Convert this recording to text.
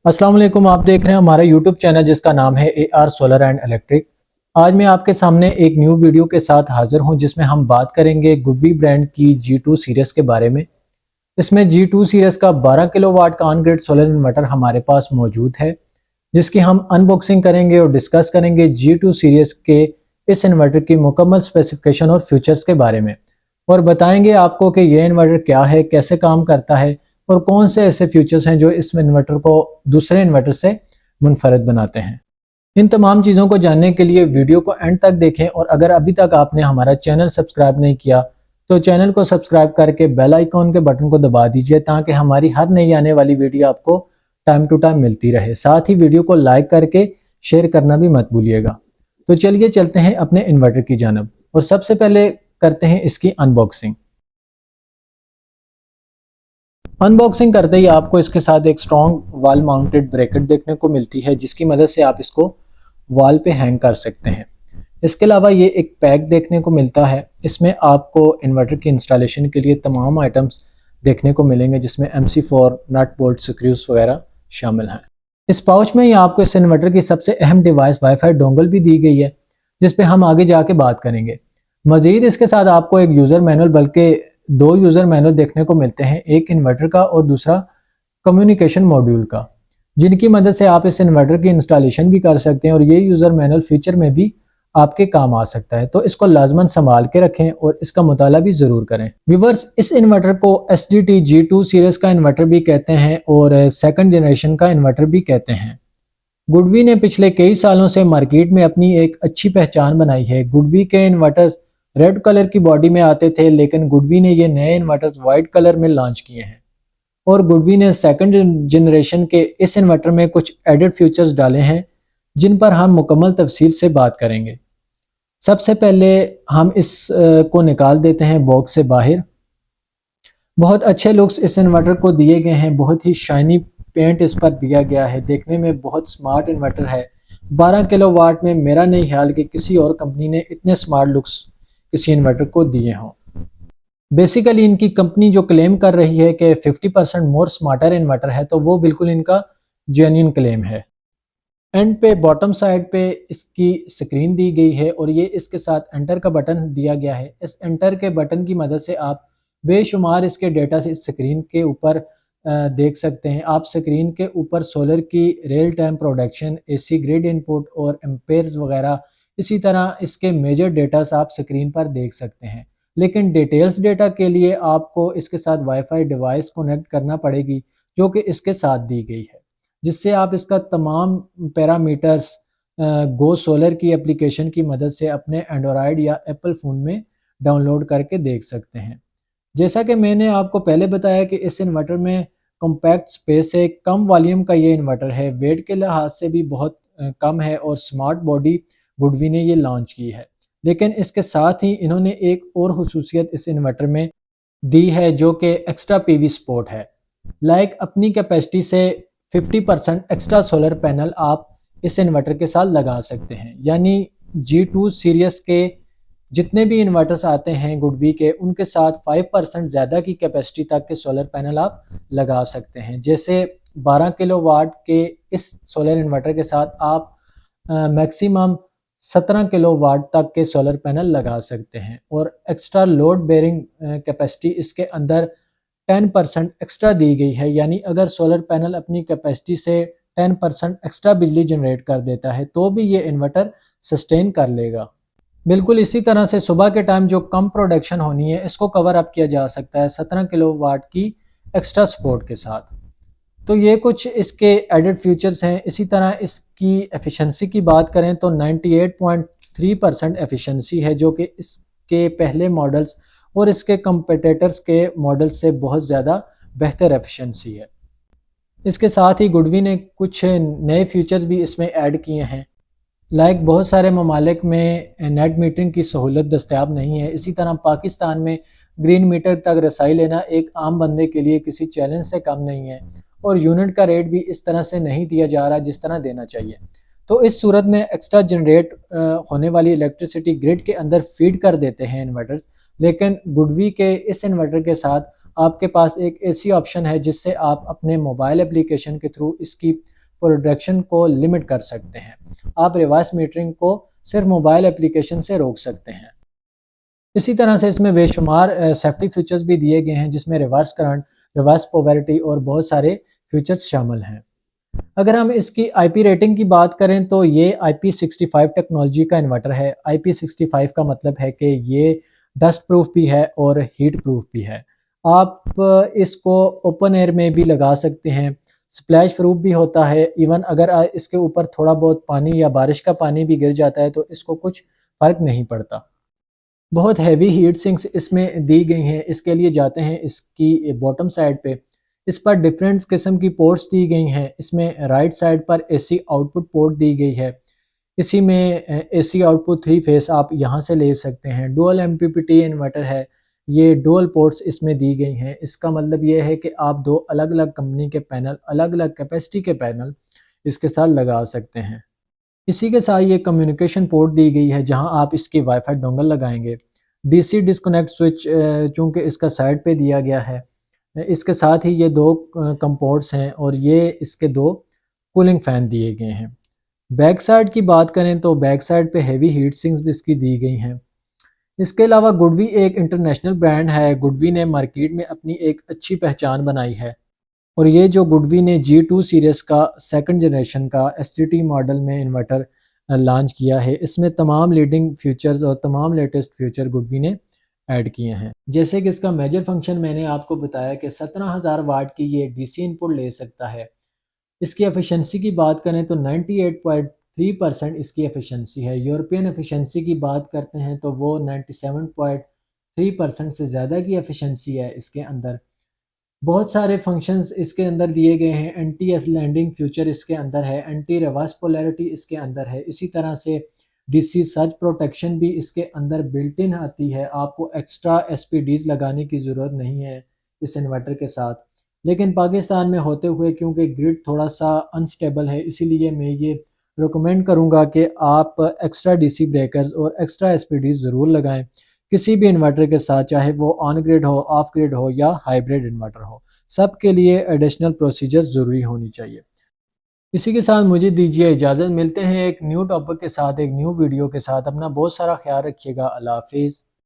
अस्सलाम वालेकुम। आप देख रहे हैं हमारा यूट्यूब चैनल जिसका नाम है AR सोलर एंड इलेक्ट्रिक। आज मैं आपके सामने एक न्यू वीडियो के साथ हाजिर हूं जिसमें हम बात करेंगे गुड्वी ब्रांड की G2 सीरीज़ के बारे में। इसमें G2 सीरीज़ का 12 किलोवाट का ऑन ग्रिड सोलर इन्वर्टर हमारे पास मौजूद है, जिसकी हम अनबॉक्सिंग करेंगे और डिस्कस करेंगे G2 सीरीज़ के इस इन्वर्टर की मुकम्मल स्पेसिफिकेशन और फीचर्स के बारे में, और बताएंगे आपको कि यह इन्वर्टर क्या है, कैसे काम करता है और कौन से ऐसे फीचर्स हैं जो इस इन्वर्टर को दूसरे इन्वर्टर से मुनफरद बनाते हैं। इन तमाम चीज़ों को जानने के लिए वीडियो को एंड तक देखें, और अगर अभी तक आपने हमारा चैनल सब्सक्राइब नहीं किया तो चैनल को सब्सक्राइब करके बेल आइकॉन के बटन को दबा दीजिए ताकि हमारी हर नई आने वाली वीडियो आपको टाइम टू टाइम मिलती रहे। साथ ही वीडियो को लाइक करके शेयर करना भी मत भूलिएगा। तो चलिए चलते हैं अपने इन्वर्टर की जानब और सबसे पहले करते हैं इसकी अनबॉक्सिंग। अनबॉक्सिंग करते ही आपको इसके साथ एक स्ट्रॉन्ग वॉल माउंटेड ब्रैकेट देखने को मिलती है, जिसकी मदद से आप इसको वॉल पे हैंग कर सकते हैं। इसके अलावा ये एक पैक देखने को मिलता है। इसमें आपको इन्वर्टर की इंस्टॉलेशन के लिए तमाम आइटम्स देखने को मिलेंगे, जिसमें MC4 नट बोल्ट स्क्रूज वगैरह शामिल हैं। इस पाउच में ही आपको इस इन्वर्टर की सबसे अहम डिवाइस वाईफाई डोंगल भी दी गई है, जिस पे हम आगे जाके बात करेंगे। मजीद इसके साथ आपको एक यूज़र मैनुअल, बल्कि दो यूज़र मैनुअल देखने को मिलते हैं, एक इन्वर्टर का और दूसरा कम्युनिकेशन मॉड्यूल का, जिनकी मदद से आप इस इन्वर्टर की इंस्टॉलेशन भी कर सकते हैं और ये यूज़र मैनुअल फ्यूचर में भी आपके काम आ सकता है। तो इसको लाजमन संभाल के रखें और इसका मुताला भी ज़रूर करें। व्यूवर्स, इस इन्वर्टर को SDT G2 सीरीज़ का इन्वर्टर भी कहते हैं और सेकंड जनरेशन का इन्वर्टर भी कहते हैं। गुडवी ने पिछले कई सालों से मार्केट में अपनी एक अच्छी पहचान बनाई है। गुडवी के इन्वर्टर्स रेड कलर की बॉडी में आते थे, लेकिन गुडवी ने ये नए इन्वर्टर्स वाइट कलर में लॉन्च किए हैं और गुडवी ने सेकंड जनरेशन के इस इन्वर्टर में कुछ एडेड फीचर्स डाले हैं, जिन पर हम मुकम्मल तफसील से बात करेंगे। सबसे पहले हम इस को निकाल देते हैं बॉक्स से बाहर। बहुत अच्छे लुक्स इस इन्वर्टर को दिए गए हैं, बहुत ही शाइनी पेंट इस पर दिया गया है, देखने में बहुत स्मार्ट इन्वर्टर है। 12 किलोवाट में मेरा नहीं ख्याल कि किसी और कंपनी ने इतने स्मार्ट लुक्स किसी इन्वर्टर को दिए हों। बेसिकली इनकी कंपनी जो क्लेम कर रही है कि 50% मोर स्मार्टर इन्वर्टर है, तो वो बिल्कुल इनका जेन्युइन क्लेम है। एंड पे बॉटम साइड पे इसकी स्क्रीन दी गई है और ये इसके साथ एंटर का बटन दिया गया है। इस एंटर के बटन की मदद से आप बेशुमार इसके डेटा से स्क्रीन के ऊपर देख सकते हैं। आप स्क्रीन के ऊपर सोलर की real time production, AC grid input और एम्पेयर्स वगैरह, इसी तरह इसके मेजर डेटास आप स्क्रीन पर देख सकते हैं। लेकिन डिटेल्स डेटा के लिए आपको इसके साथ वाईफाई डिवाइस कनेक्ट करना पड़ेगी, जो कि इसके साथ दी गई है, जिससे आप इसका तमाम पैरामीटर्स गो सोलर की एप्लीकेशन की मदद से अपने एंड्रॉयड या एप्पल फ़ोन में डाउनलोड करके देख सकते हैं। जैसा कि मैंने आपको पहले बताया कि इस इन्वर्टर में कॉम्पैक्ट स्पेस है, कम वॉल्यूम का ये इन्वर्टर है, वेट के लिहाज से भी बहुत कम है और स्मार्ट बॉडी गुडवी ने ये लॉन्च की है। लेकिन इसके साथ ही इन्होंने एक और खुसूसियत इस इन्वर्टर में दी है, जो कि एक्स्ट्रा PV सपोर्ट है। लाइक अपनी कैपेसिटी से 50% एक्स्ट्रा सोलर पैनल आप इस इन्वर्टर के साथ लगा सकते हैं। यानी G2 सीरीज के जितने भी इन्वर्टर्स आते हैं गुडवी के, उनके साथ 5% ज़्यादा की कैपेसिटी तक के सोलर पैनल आप लगा सकते हैं। जैसे 12 किलोवाट के इस सोलर इन्वर्टर के साथ आप मैक्सिमम 17 किलोवाट तक के सोलर पैनल लगा सकते हैं और एक्स्ट्रा लोड बेयरिंग कैपेसिटी इसके अंदर 10% एक्स्ट्रा दी गई है। यानी अगर सोलर पैनल अपनी कैपेसिटी से 10% एक्स्ट्रा बिजली जनरेट कर देता है तो भी ये इन्वर्टर सस्टेन कर लेगा। बिल्कुल इसी तरह से सुबह के टाइम जो कम प्रोडक्शन होनी है, इसको कवर अप किया जा सकता है 17 किलोवाट की एक्स्ट्रा सपोर्ट के साथ। तो ये कुछ इसके एडेड फीचर्स हैं। इसी तरह इसकी एफिशिएंसी की बात करें तो 98.3% एफिशिएंसी है, जो कि इसके पहले मॉडल्स और इसके कंपटीटर्स के मॉडल्स से बहुत ज़्यादा बेहतर एफिशिएंसी है। इसके साथ ही गुडवी ने कुछ नए फीचर्स भी इसमें ऐड किए हैं। लाइक बहुत सारे ममालिक में नेट मीटरिंग की सहूलत दस्तयाब नहीं है। इसी तरह पाकिस्तान में ग्रीन मीटर तक रसाई लेना एक आम बंदे के लिए किसी चैलेंज से कम नहीं है, और यूनिट का रेट भी इस तरह से नहीं दिया जा रहा जिस तरह देना चाहिए। तो इस सूरत में एक्स्ट्रा जनरेट होने वाली इलेक्ट्रिसिटी ग्रिड के अंदर फीड कर देते हैं इन्वर्टर्स। लेकिन गुडवी के इस इन्वर्टर के साथ आपके पास एक ऐसी ऑप्शन है जिससे आप अपने मोबाइल एप्लीकेशन के थ्रू इसकी प्रोडक्शन को लिमिट कर सकते हैं। आप रिवर्स मीटरिंग को सिर्फ मोबाइल एप्लीकेशन से रोक सकते हैं। इसी तरह से इसमें बेशुमार सेफ्टी फीचर्स भी दिए गए हैं, जिसमें रिवर्स करंट, रिवर्स पोलैरिटी और बहुत सारे फीचर्स शामिल हैं। अगर हम इसकी आईपी रेटिंग की बात करें तो ये IP65 टेक्नोलॉजी का इन्वर्टर है। IP65 का मतलब है कि ये डस्ट प्रूफ भी है और हीट प्रूफ भी है। आप इसको ओपन एयर में भी लगा सकते हैं, स्प्लैश प्रूफ भी होता है। इवन अगर इसके ऊपर थोड़ा बहुत पानी या बारिश का पानी भी गिर जाता है तो इसको कुछ फ़र्क नहीं पड़ता। बहुत हैवी हीट सिंक्स इसमें दी गई हैं। इसके लिए जाते हैं इसकी बॉटम साइड पे, इस पर डिफरेंट किस्म की पोर्ट्स दी गई हैं। इसमें राइट साइड पर एसी आउटपुट पोर्ट दी गई है। इसी में एसी आउटपुट 3 फेस आप यहाँ से ले सकते हैं। डुअल एमपीपीटी इन्वर्टर है, ये डुअल पोर्ट्स इसमें दी गई हैं। इसका मतलब ये है कि आप दो अलग अलग कंपनी के पैनल, अलग अलग कैपेसिटी के पैनल इसके साथ लगा सकते हैं। इसी के साथ ये कम्युनिकेशन पोर्ट दी गई है जहां आप इसकी वाईफाई डोंगल लगाएंगे। डीसी डिस्कनेक्ट स्विच चूँकि इसका साइड पे दिया गया है, इसके साथ ही ये दो कम पोर्ट्स हैं और ये इसके दो कूलिंग फ़ैन दिए गए हैं। बैक साइड की बात करें तो बैक साइड पे हैवी हीट सिंक्स इसकी दी गई हैं। इसके अलावा गुडवी एक इंटरनेशनल ब्रांड है। गुडवी ने मार्केट में अपनी एक अच्छी पहचान बनाई है और ये जो गुडवी ने G2 सीरीज़ का सेकंड जनरेशन का STT मॉडल में इन्वर्टर लॉन्च किया है, इसमें तमाम लीडिंग फीचर्स और तमाम लेटेस्ट फीचर गुडवी ने ऐड किए हैं। जैसे कि इसका मेजर फंक्शन मैंने आपको बताया कि 17,000 वाट की ये DC इनपुट ले सकता है। इसकी एफिशिएंसी की बात करें तो 98.3% इसकी एफिशिएंसी है। यूरोपियन एफिशिएंसी की बात करते हैं तो वो 97.3% से ज़्यादा की एफिशिएंसी है इसके अंदर। बहुत सारे फंक्शंस इसके अंदर दिए गए हैं। एंटी लैंडिंग फ्यूचर इसके अंदर है, एंटी रिवर्स पोलैरिटी इसके अंदर है। इसी तरह से डीसी सर्ज प्रोटेक्शन भी इसके अंदर बिल्ट इन आती है। आपको एक्स्ट्रा एसपीडीज लगाने की ज़रूरत नहीं है इस इन्वर्टर के साथ। लेकिन पाकिस्तान में होते हुए क्योंकि ग्रिड थोड़ा सा अनस्टेबल है, इसीलिए मैं ये रिकमेंड करूँगा कि आप एक्स्ट्रा डीसी ब्रेकर्स और एक्स्ट्रा एसपीडीज ज़रूर लगाएं किसी भी इन्वर्टर के साथ, चाहे वो ऑन ग्रिड हो, ऑफ ग्रिड हो या हाइब्रिड इन्वर्टर हो। सब के लिए एडिशनल प्रोसीजर ज़रूरी होनी चाहिए। इसी के साथ मुझे दीजिए इजाज़त। मिलते हैं एक न्यू टॉपिक के साथ, एक न्यू वीडियो के साथ। अपना बहुत सारा ख्याल रखिएगा। अल्लाह हाफिज़।